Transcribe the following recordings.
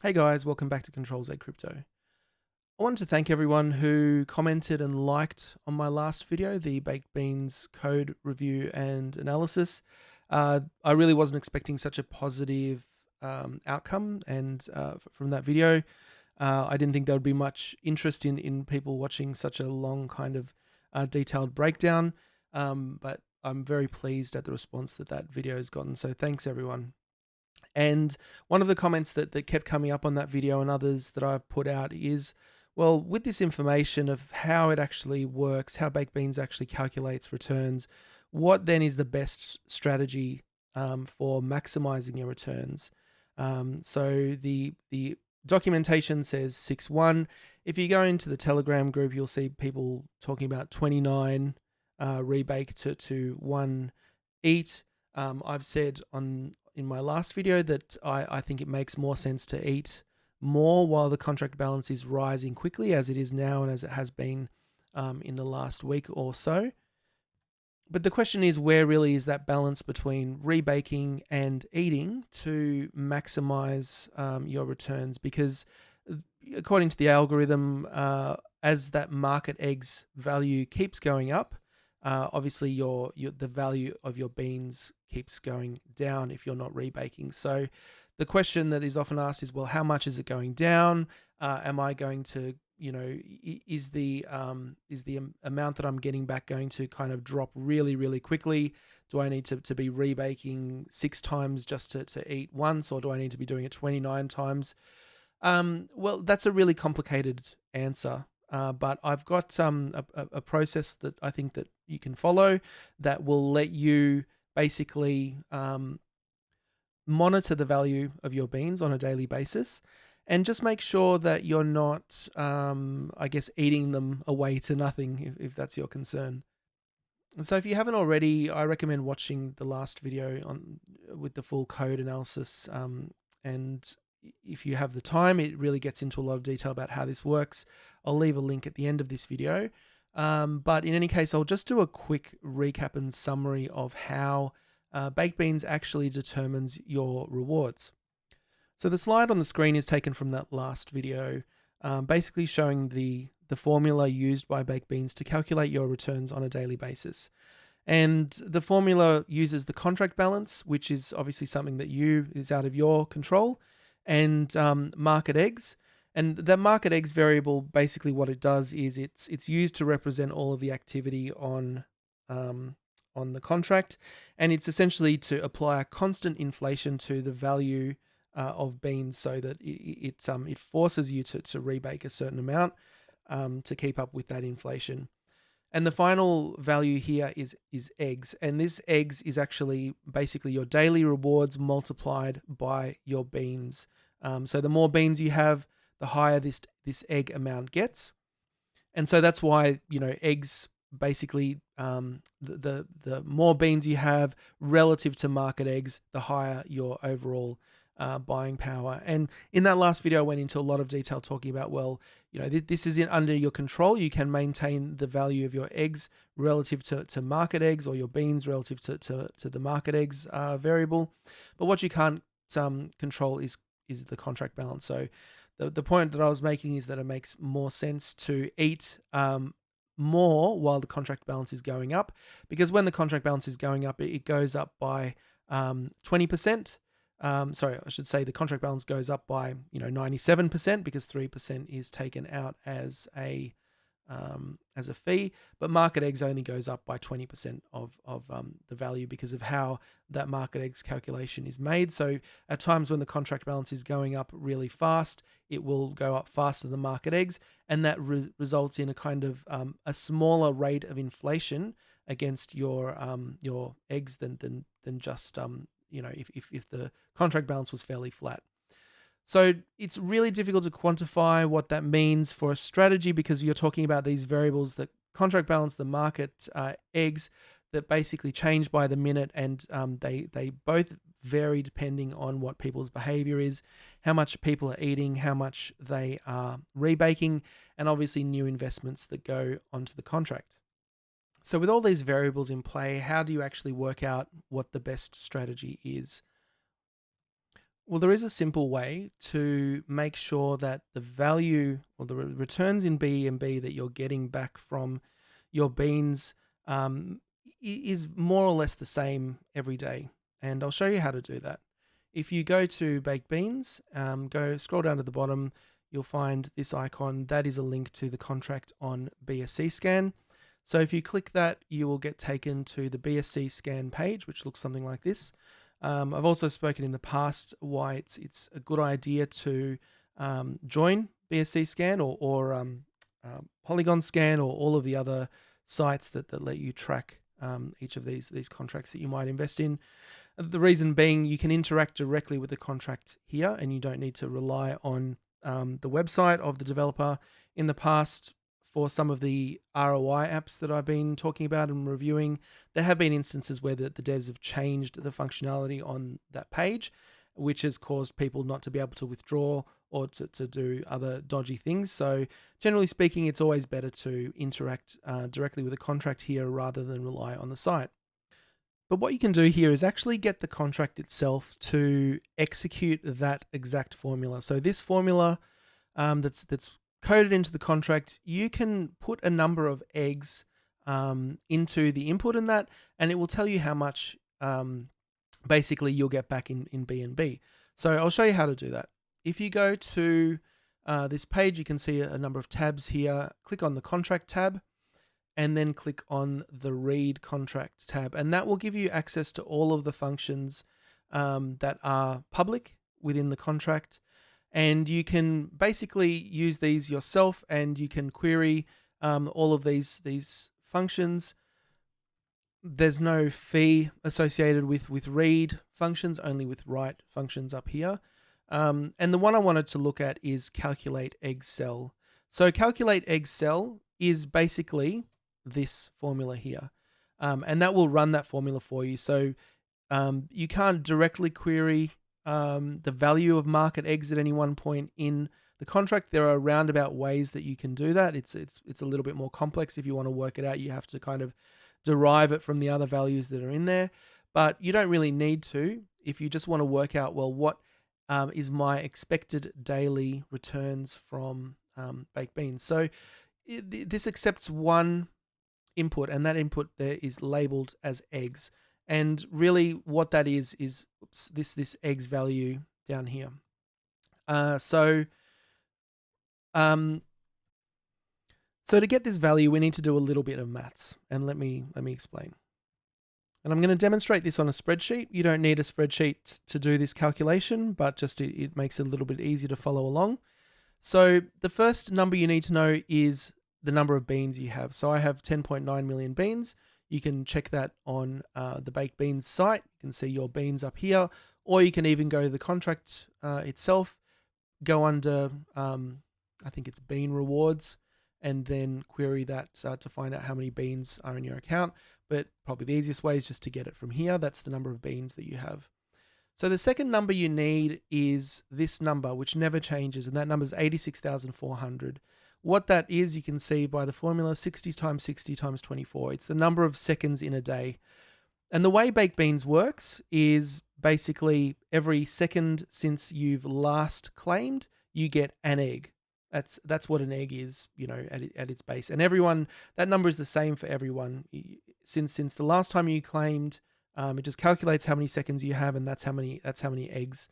Hey guys, welcome back to Control Z Crypto. I wanted to thank everyone who commented and liked on my last video, the Baked Beans code review and analysis. I really wasn't expecting such a positive outcome and from that video. I didn't think there would be much interest in people watching such a long kind of detailed breakdown, but I'm very pleased at the response that video has gotten, so thanks everyone. And one of the comments that kept coming up on that video and others that I've put out is, well, with this information of how it actually works, how Baked Beans actually calculates returns, what then is the best strategy for maximizing your returns? So the documentation says 6-1. If you go into the Telegram group, you'll see people talking about 29 rebake to 1 eat. I've said in my last video that I think it makes more sense to eat more while the contract balance is rising quickly, as it is now and as it has been in the last week or so. But the question is, where really is that balance between rebaking and eating to maximize your returns? Because according to the algorithm, as that market eggs value keeps going up, obviously the value of your beans keeps going down if you're not rebaking. So the question that is often asked is, well, how much is it going down? Am I going to, is the amount that I'm getting back going to kind of drop really, really quickly? Do I need to be rebaking 6 times just to eat once, or do I need to be doing it 29 times? Well, that's a really complicated answer. But I've got a process that I think that you can follow that will let you basically monitor the value of your beans on a daily basis and just make sure that you're not, I guess, eating them away to nothing if that's your concern. So if you haven't already, I recommend watching the last video with the full code analysis. And if you have the time, it really gets into a lot of detail about how this works. I'll leave a link at the end of this video. But in any case, I'll just do a quick recap and summary of how Baked Beans actually determines your rewards. So the slide on the screen is taken from that last video, basically showing the formula used by Baked Beans to calculate your returns on a daily basis. And the formula uses the contract balance, which is obviously something that is out of your control, and market eggs. And the market eggs variable, basically what it does is it's used to represent all of the activity on the contract, and it's essentially to apply a constant inflation to the value of beans, so that it forces you to rebake a certain amount to keep up with that inflation. And the final value here is eggs, and this eggs is actually basically your daily rewards multiplied by your beans. So the more beans you have, the higher this egg amount gets. And so that's why, eggs basically, the more beans you have relative to market eggs, the higher your overall buying power. And in that last video, I went into a lot of detail talking about, well, this is under your control. You can maintain the value of your eggs relative to market eggs, or your beans relative to the market eggs variable. But what you can't control is the contract balance. So the point that I was making is that it makes more sense to eat more while the contract balance is going up, because when the contract balance is going up, it goes up by 20%. Sorry, I should say the contract balance goes up by 97%, because 3% is taken out as a fee, but market eggs only goes up by 20% of the value, because of how that market eggs calculation is made. So at times when the contract balance is going up really fast, it will go up faster than market eggs, and that results in a kind of a smaller rate of inflation against your eggs than just if the contract balance was fairly flat. So it's really difficult to quantify what that means for a strategy, because you're talking about these variables, the contract balance, the market eggs, that basically change by the minute, and they both vary depending on what people's behavior is, how much people are eating, how much they are rebaking, and obviously new investments that go onto the contract. So with all these variables in play, how do you actually work out what the best strategy is? Well, there is a simple way to make sure that the value or the returns in B&B that you're getting back from your beans is more or less the same every day. And I'll show you how to do that. If you go to baked beans, go scroll down to the bottom, you'll find this icon. That is a link to the contract on BSCScan. So if you click that, you will get taken to the BSCScan page, which looks something like this. I've also spoken in the past why it's a good idea to join BSCScan or Polygon Scan or all of the other sites that let you track each of these contracts that you might invest in. The reason being, you can interact directly with the contract here, and you don't need to rely on the website of the developer. In the past, for some of the ROI apps that I've been talking about and reviewing, there have been instances where the devs have changed the functionality on that page, which has caused people not to be able to withdraw or to do other dodgy things. So generally speaking, it's always better to interact directly with a contract here rather than rely on the site. But what you can do here is actually get the contract itself to execute that exact formula. So this formula that's coded into the contract, you can put a number of eggs into the input in that, and it will tell you how much basically you'll get back in B&B. So I'll show you how to do that. If you go to this page, you can see a number of tabs here. Click on the contract tab and then click on the read contract tab, and that will give you access to all of the functions that are public within the contract. And you can basically use these yourself, and you can query all of these functions. There's no fee associated with read functions, only with write functions up here. And the one I wanted to look at is calculateEggSell. So calculateEggSell is basically this formula here, and that will run that formula for you. So you can't directly query the value of market eggs at any one point in the contract. There are roundabout ways that you can do that. It's a little bit more complex. If you want to work it out, you have to kind of derive it from the other values that are in there, but you don't really need to if you just want to work out, well, what is my expected daily returns from baked beans. So this accepts one input, and that input there is labeled as eggs. And really what that is this eggs value down here. So to get this value, we need to do a little bit of maths, and let me explain. And I'm going to demonstrate this on a spreadsheet. You don't need a spreadsheet to do this calculation, but just it makes it a little bit easier to follow along. So the first number you need to know is the number of beans you have. So I have 10.9 million beans. You can check that on the Baked Beans site. You can see your beans up here, or you can even go to the contract itself, go under, I think it's bean rewards, and then query that to find out how many beans are in your account. But probably the easiest way is just to get it from here. That's the number of beans that you have. So the second number you need is this number, which never changes, and that number is 86,400. What that is, you can see by the formula, 60 times 60 times 24. It's the number of seconds in a day. And the way Baked Beans works is basically every second since you've last claimed, you get an egg. That's what an egg is, you know, at its base. And everyone, that number is the same for everyone. Since the last time you claimed, it just calculates how many seconds you have, and that's how many eggs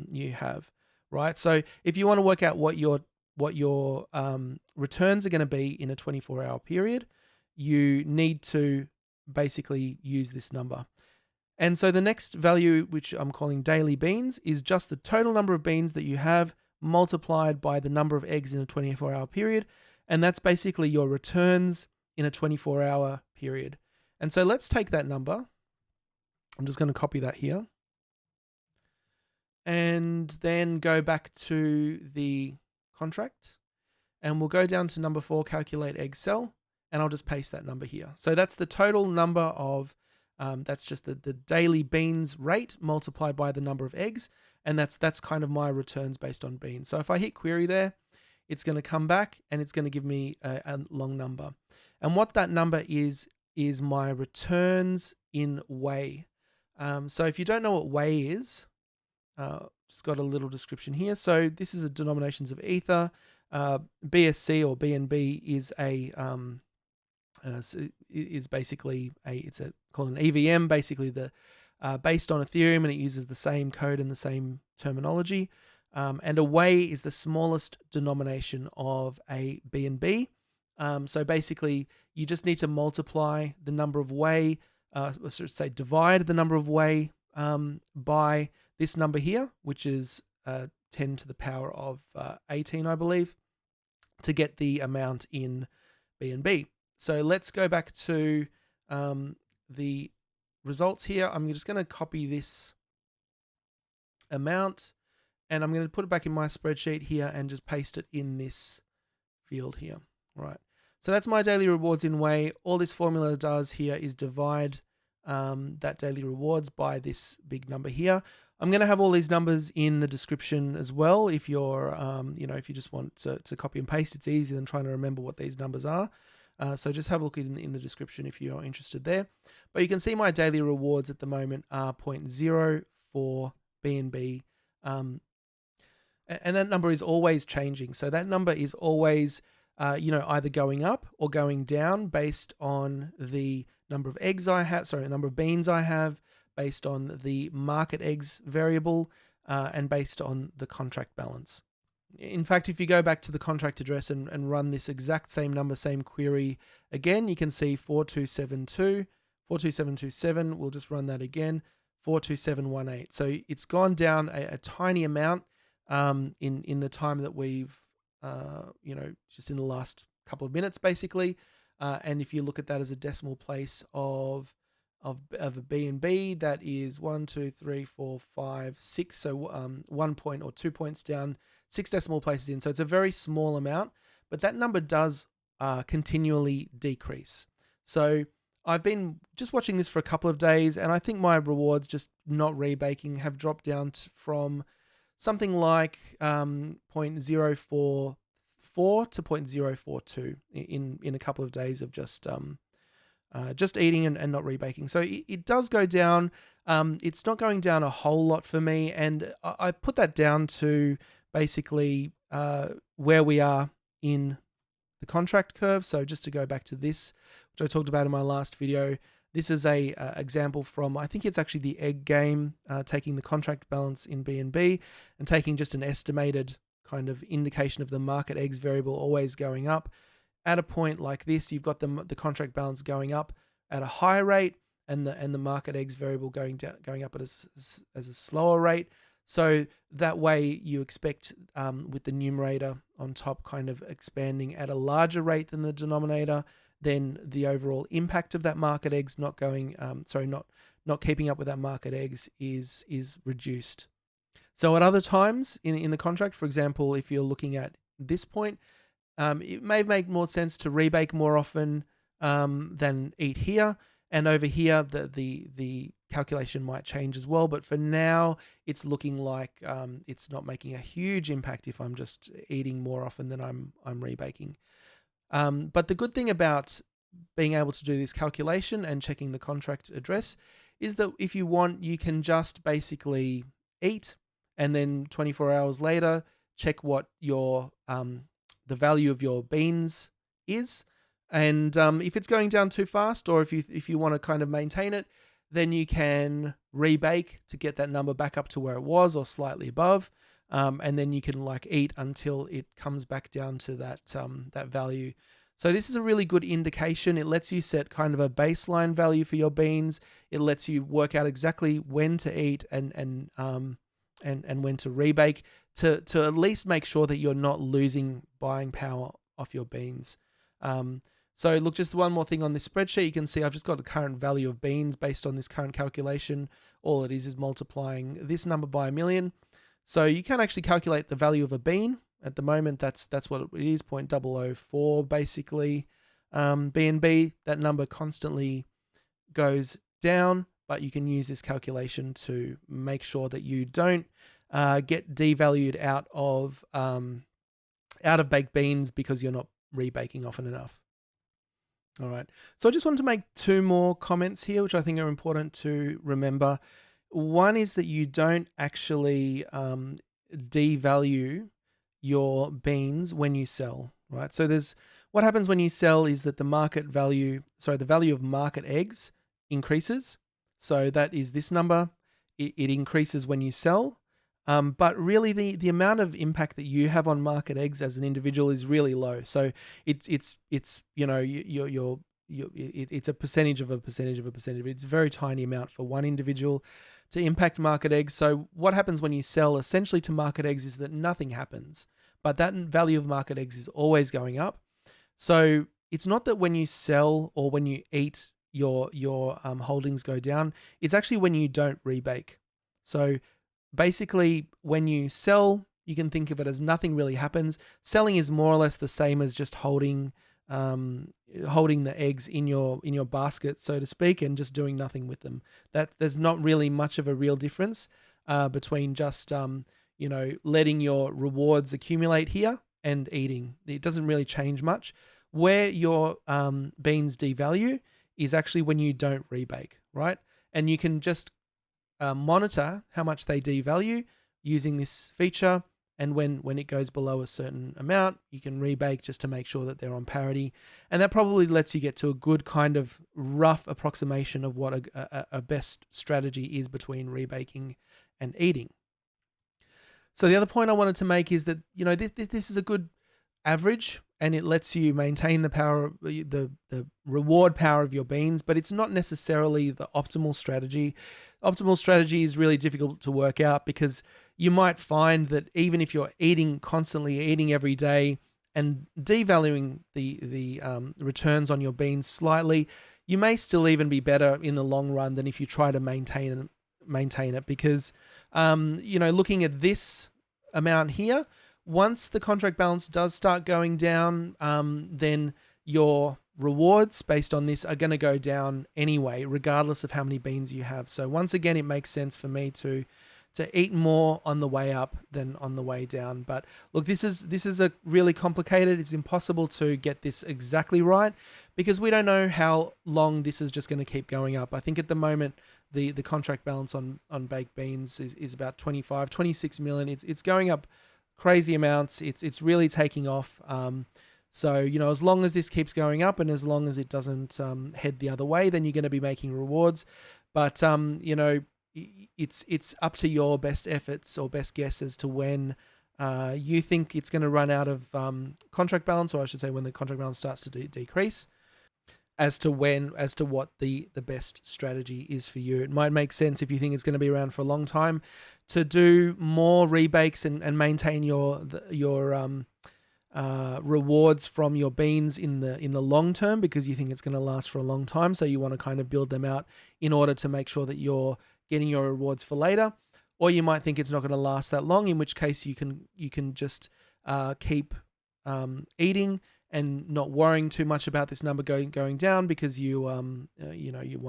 you have, right? So if you want to work out what your returns are going to be in a 24-hour period, you need to basically use this number. And so the next value, which I'm calling daily beans, is just the total number of beans that you have multiplied by the number of eggs in a 24-hour period. And that's basically your returns in a 24-hour period. And so let's take that number. I'm just going to copy that here. And then go back to the contract. And we'll go down to number 4, calculateEggSell. And I'll just paste that number here. So that's the total number of, that's just the daily beans rate multiplied by the number of eggs. And that's kind of my returns based on beans. So if I hit query there, it's going to come back and it's going to give me a long number. And what that number is my returns in whey. So if you don't know what whey is, just got a little description here. So this is a denominations of ether. BSC or BNB is is basically it's called an EVM, basically the based on Ethereum, and it uses the same code and the same terminology. And a way is the smallest denomination of a BNB. So basically, you just need to multiply the number of way, say divide the number of way by this number here, which is 10 to the power of 18, I believe, to get the amount in BNB. So let's go back to the results here. I'm just going to copy this amount and I'm going to put it back in my spreadsheet here and just paste it in this field here. All right. So that's my daily rewards in Way. All this formula does here is divide that daily rewards by this big number here. I'm going to have all these numbers in the description as well. If you're, if you just want to copy and paste, it's easier than trying to remember what these numbers are. So just have a look in the description if you're interested there. But you can see my daily rewards at the moment are 0.04 BNB. And that number is always changing. So that number is always, either going up or going down based on the number of eggs I have, number of beans I have, based on the market eggs variable, and based on the contract balance. In fact, if you go back to the contract address and run this exact same number, same query again, you can see 4272, 42727. We'll just run that again, 42718. So it's gone down a tiny amount in the time that we've, just in the last couple of minutes, basically. And if you look at that as a decimal place of a BNB, that is 1, 2, 3, 4, 5, 6. So 1 point or 2 points down, 6 decimal places in. So it's a very small amount, but that number does continually decrease. So I've been just watching this for a couple of days, and I think my rewards, just not rebaking, have dropped down from something like 0.044 to 0.042 in a couple of days of just eating and not rebaking. So it does go down. It's not going down a whole lot for me, and I put that down to basically where we are in the contract curve. So just to go back to this, which I talked about in my last video, this is a example from, I think it's actually the egg game, taking the contract balance in BNB and taking just an estimated kind of indication of the market eggs variable always going up. At a point like this, you've got the contract balance going up at a higher rate, and the market eggs variable going up at a slower rate. So that way you expect with the numerator on top kind of expanding at a larger rate than the denominator, then the overall impact of that market eggs not keeping up with that market eggs is reduced. So at other times in the contract, for example, if you're looking at this point, it may make more sense to rebake more often than eat here. And over here, the calculation might change as well. But for now, it's looking like it's not making a huge impact if I'm just eating more often than I'm rebaking. But the good thing about being able to do this calculation and checking the contract address is that if you want, you can just basically eat and then 24 hours later check what your the value of your beans is. And if it's going down too fast, or if you want to kind of maintain it, then you can rebake to get that number back up to where it was or slightly above. And then you can eat until it comes back down to that value. So this is a really good indication. It lets you set kind of a baseline value for your beans. It lets you work out exactly when to eat and when to rebake to at least make sure that you're not losing buying power off your beans. So look, just one more thing on this spreadsheet. You can see I've just got a current value of beans based on this current calculation. All it is multiplying this number by 1,000,000. So you can actually calculate the value of a bean. At the moment, that's what it is, 0.004 basically. BNB, that number constantly goes down, but you can use this calculation to make sure that you don't get devalued out of baked beans because you're not rebaking often enough. All right. So I just wanted to make 2 more comments here, which I think are important to remember. One is that you don't actually devalue your beans when you sell, right? So there's what happens when you sell is that the value of market eggs increases. So that is this number. It increases when you sell. But really, the amount of impact that you have on market eggs as an individual is really low. So it's it's a percentage of a percentage of a percentage. It's a very tiny amount for one individual to impact market eggs. So what happens when you sell essentially to market eggs is that nothing happens, but that value of market eggs is always going up. So it's not that when you sell or when you eat your holdings go down. It's actually when you don't rebake. So basically, when you sell, you can think of it as nothing really happens. Selling is more or less the same as just holding the eggs in your basket, so to speak, and just doing nothing with them. That there's not really much of a real difference between just letting your rewards accumulate here and eating. It doesn't really change much. Where your beans devalue is actually when you don't rebake, right? And you can just monitor how much they devalue using this feature. And when it goes below a certain amount, you can rebake just to make sure that they're on parity. And that probably lets you get to a good kind of rough approximation of what a best strategy is between rebaking and eating. So the other point I wanted to make is that, this is a good average, and it lets you maintain the power, the reward power of your beans, but it's not necessarily the optimal strategy. Optimal strategy is really difficult to work out because you might find that even if you're constantly eating every day and devaluing the returns on your beans slightly, you may still even be better in the long run than if you try to maintain it because, looking at this amount here, once the contract balance does start going down, then your rewards based on this are going to go down anyway, regardless of how many beans you have. So once again, it makes sense for me to eat more on the way up than on the way down. But look, this is a really complicated. It's impossible to get this exactly right because we don't know how long this is just going to keep going up. I think at the moment the contract balance on baked beans is about 26 million. It's going up crazy amounts. It's really taking off. So, as long as this keeps going up and as long as it doesn't head the other way, then you're going to be making rewards. But, it's up to your best efforts or best guess as to when you think it's going to run out of contract balance, or I should say when the contract balance starts to decrease, as to what the best strategy is for you. It might make sense if you think it's going to be around for a long time to do more rebakes and maintain your rewards from your beans in the long term because you think it's going to last for a long time. So you want to kind of build them out in order to make sure that you're getting your rewards for later. Or you might think it's not going to last that long, in which case you can just keep eating and not worrying too much about this number going down because you want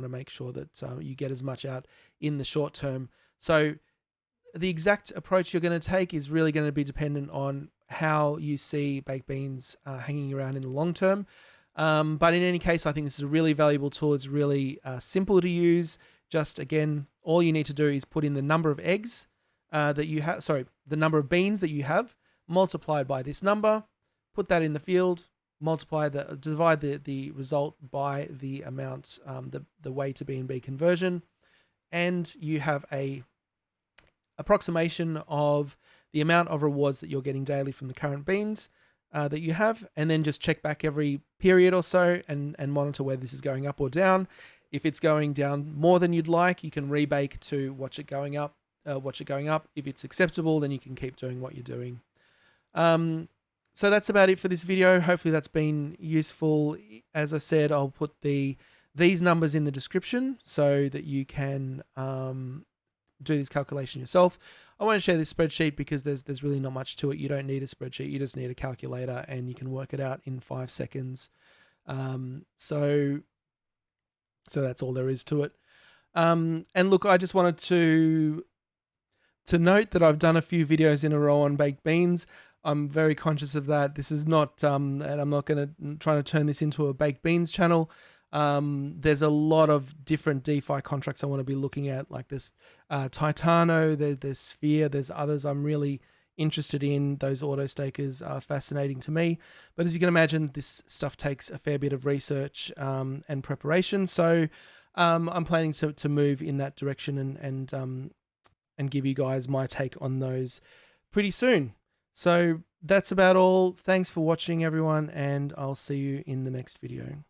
to make sure that you get as much out in the short term. So the exact approach you're going to take is really going to be dependent on how you see baked beans hanging around in the long term. But in any case, I think this is a really valuable tool. It's really simple to use. Just again, all you need to do is put in the number of eggs that you have, the number of beans that you have multiplied by this number, put that in the field, divide the result by the amount, the way to B&B conversion, and you have a approximation of the amount of rewards that you're getting daily from the current beans that you have, and then just check back every period or so and monitor whether this is going up or down. If it's going down more than you'd like, you can rebake to watch it going up. If it's acceptable, then you can keep doing what you're doing. So that's about it for this video. Hopefully that's been useful. As I said, I'll put these numbers in the description so that you can do this calculation yourself. I want to share this spreadsheet because there's really not much to it. You don't need a spreadsheet. You just need a calculator and you can work it out in 5 seconds. So that's all there is to it. And look, I just wanted to note that I've done a few videos in a row on baked beans. I'm very conscious of that. This is not, and I'm not going to try to turn this into a baked beans channel. There's a lot of different DeFi contracts I want to be looking at, like this Titano, there's Sphere, there's others I'm really interested in. Those auto stakers are fascinating to me. But as you can imagine, this stuff takes a fair bit of research and preparation. So I'm planning to move in that direction and give you guys my take on those pretty soon. So that's about all. Thanks for watching, everyone, and I'll see you in the next video.